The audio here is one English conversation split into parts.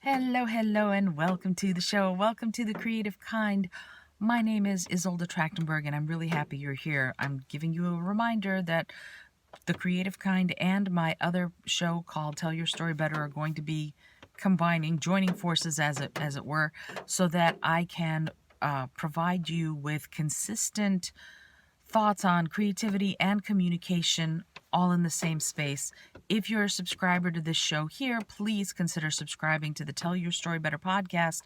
Hello, hello, and welcome to the show. Welcome to The Creative Kind. My name is Isolde Trachtenberg, and I'm really happy you're here. I'm giving you a reminder that The Creative Kind and my other show called Tell Your Story Better are going to be joining forces as it were, so that I can provide you with consistent thoughts on creativity and communication all in the same space. If you're a subscriber to this show here, please consider subscribing to the Tell Your Story Better podcast.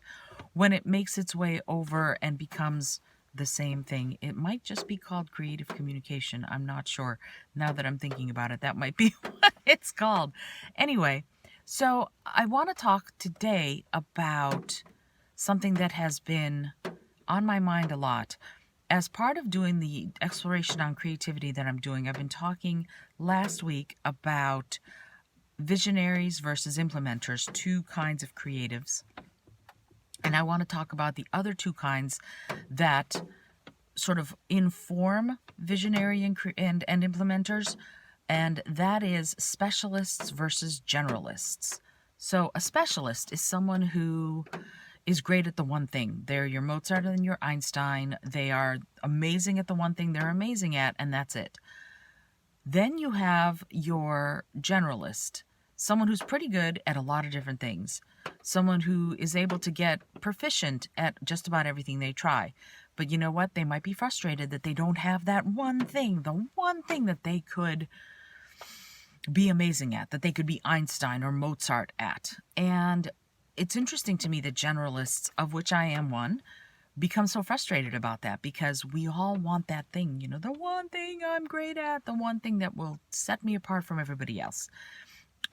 When it makes its way over and becomes the same thing, it might just be called creative communication. I'm not sure. Now that I'm thinking about it, that might be what it's called. Anyway, so I want to talk today about something that has been on my mind a lot. As part of doing the exploration on creativity that I'm doing, I've been talking last week about visionaries versus implementers, two kinds of creatives. And I want to talk about the other two kinds that sort of inform visionary and implementers, and that is specialists versus generalists. So a specialist is someone who is great at the one thing. They're your Mozart and your Einstein. They are amazing at the one thing they're amazing at, and that's it. Then you have your generalist, someone who's pretty good at a lot of different things, someone who is able to get proficient at just about everything they try. But you know what? They might be frustrated that they don't have that one thing, the one thing that they could be amazing at, that they could be Einstein or Mozart at. And it's interesting to me that generalists, of which I am one, become so frustrated about that because we all want that thing, the one thing I'm great at, the one thing that will set me apart from everybody else.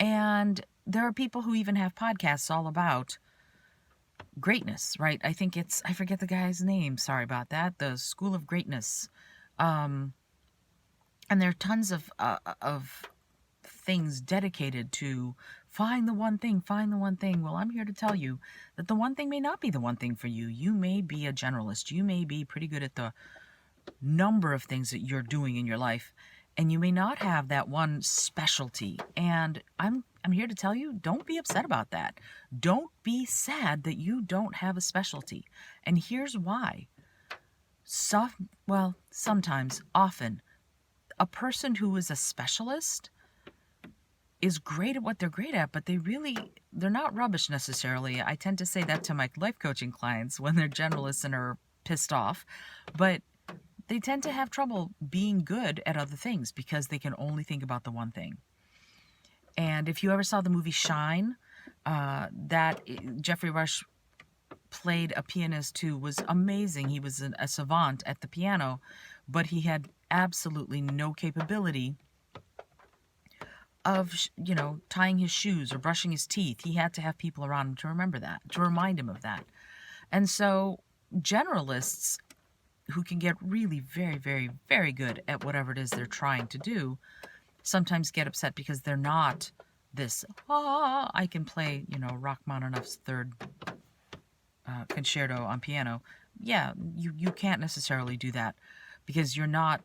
And there are people who even have podcasts all about greatness, right? I forget the guy's name, sorry about that, the School of Greatness. And there are tons of things dedicated to find the one thing. Well, I'm here to tell you that the one thing may not be the one thing for you. You may be a generalist. You may be pretty good at the number of things that you're doing in your life, and you may not have that one specialty. And I'm here to tell you, don't be upset about that. Don't be sad that you don't have a specialty. And here's why. Sometimes, often, a person who is a specialist is great at what they're great at, but they're not rubbish necessarily. I tend to say that to my life coaching clients when they're generalists and are pissed off, but they tend to have trouble being good at other things because they can only think about the one thing. And if you ever saw the movie Shine, that Jeffrey Rush played a pianist who was amazing. He was a savant at the piano, but he had absolutely no capability of, tying his shoes or brushing his teeth. He had to have people around him to remind him of that. And so generalists who can get really very, very, very good at whatever it is they're trying to do sometimes get upset because they're not this, I can play, Rachmaninoff's third concerto on piano. Yeah, you can't necessarily do that because you're not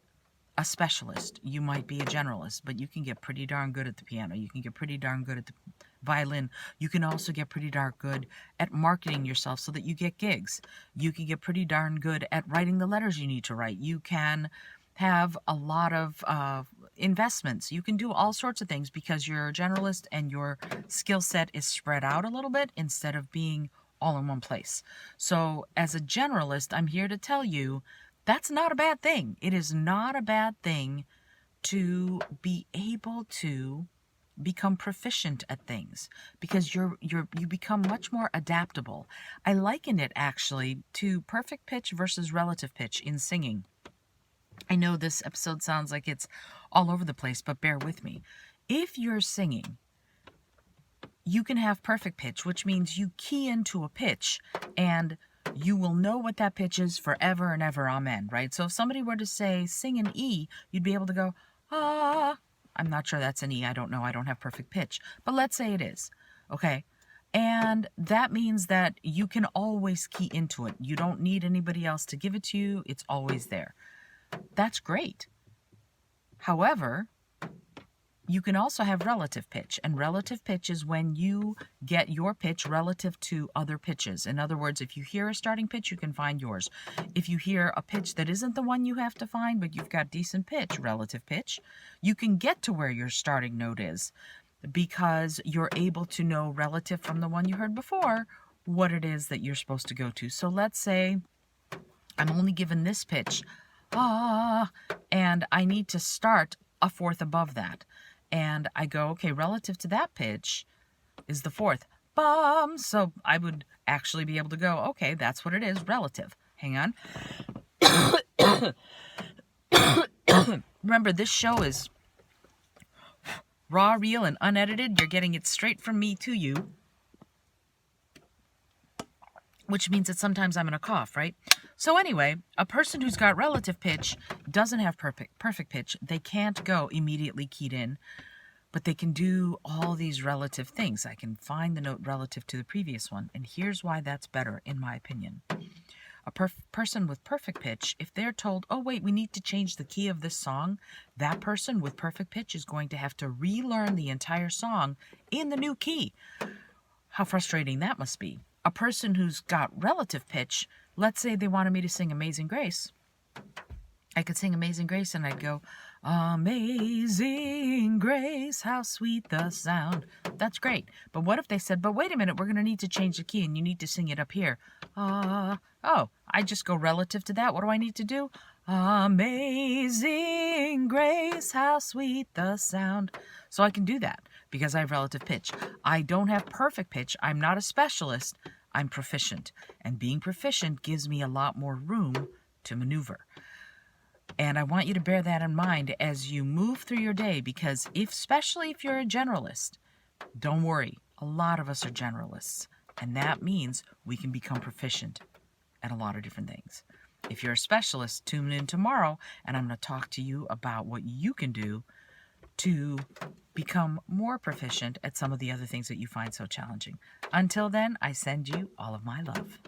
a specialist. You might be a generalist, but you can get pretty darn good at the piano. You can get pretty darn good at the violin. You can also get pretty darn good at marketing yourself so that you get gigs. You can get pretty darn good at writing the letters you need to write. You can have a lot of investments. You can do all sorts of things because you're a generalist and your skill set is spread out a little bit instead of being all in one place. So as a generalist, I'm here to tell you that's not a bad thing. It is not a bad thing to be able to become proficient at things because you become much more adaptable. I liken it actually to perfect pitch versus relative pitch in singing. I know this episode sounds like it's all over the place, but bear with me. If you're singing, you can have perfect pitch, which means you key into a pitch and you will know what that pitch is forever and ever, amen, right? So if somebody were to say, sing an E, you'd be able to go, ah. I'm not sure that's an E. I don't know. I don't have perfect pitch. But let's say it is, okay? And that means that you can always key into it. You don't need anybody else to give it to you. It's always there. That's great. However, You can also have relative pitch, and relative pitch is when you get your pitch relative to other pitches. In other words, if you hear a starting pitch, you can find yours. If you hear a pitch that isn't the one you have to find, but you've got decent pitch, relative pitch, you can get to where your starting note is because you're able to know relative from the one you heard before what it is that you're supposed to go to. So let's say I'm only given this pitch, and I need to start a fourth above that. And I go, okay, relative to that pitch is the fourth. Bum. So I would actually be able to go, okay, that's what it is, relative. Hang on. Remember, this show is raw, real, and unedited. You're getting it straight from me to you. Which means that sometimes I'm going to cough, right? So anyway, a person who's got relative pitch doesn't have perfect pitch. They can't go immediately keyed in, but they can do all these relative things. I can find the note relative to the previous one, and here's why that's better, in my opinion. A person with perfect pitch, if they're told, oh, wait, we need to change the key of this song, that person with perfect pitch is going to have to relearn the entire song in the new key. How frustrating that must be. A person who's got relative pitch, let's say they wanted me to sing Amazing Grace. I could sing Amazing Grace and I'd go, Amazing Grace, how sweet the sound. That's great. But what if they said, but wait a minute, we're going to need to change the key and you need to sing it up here. I just go relative to that. What do I need to do? Amazing Grace, how sweet the sound. So I can do that because I have relative pitch. I don't have perfect pitch. I'm not a specialist. I'm proficient. And being proficient gives me a lot more room to maneuver. And I want you to bear that in mind as you move through your day, because especially if you're a generalist, don't worry, a lot of us are generalists. And that means we can become proficient at a lot of different things. If you're a specialist, tune in tomorrow and I'm going to talk to you about what you can do to become more proficient at some of the other things that you find so challenging. Until then, I send you all of my love.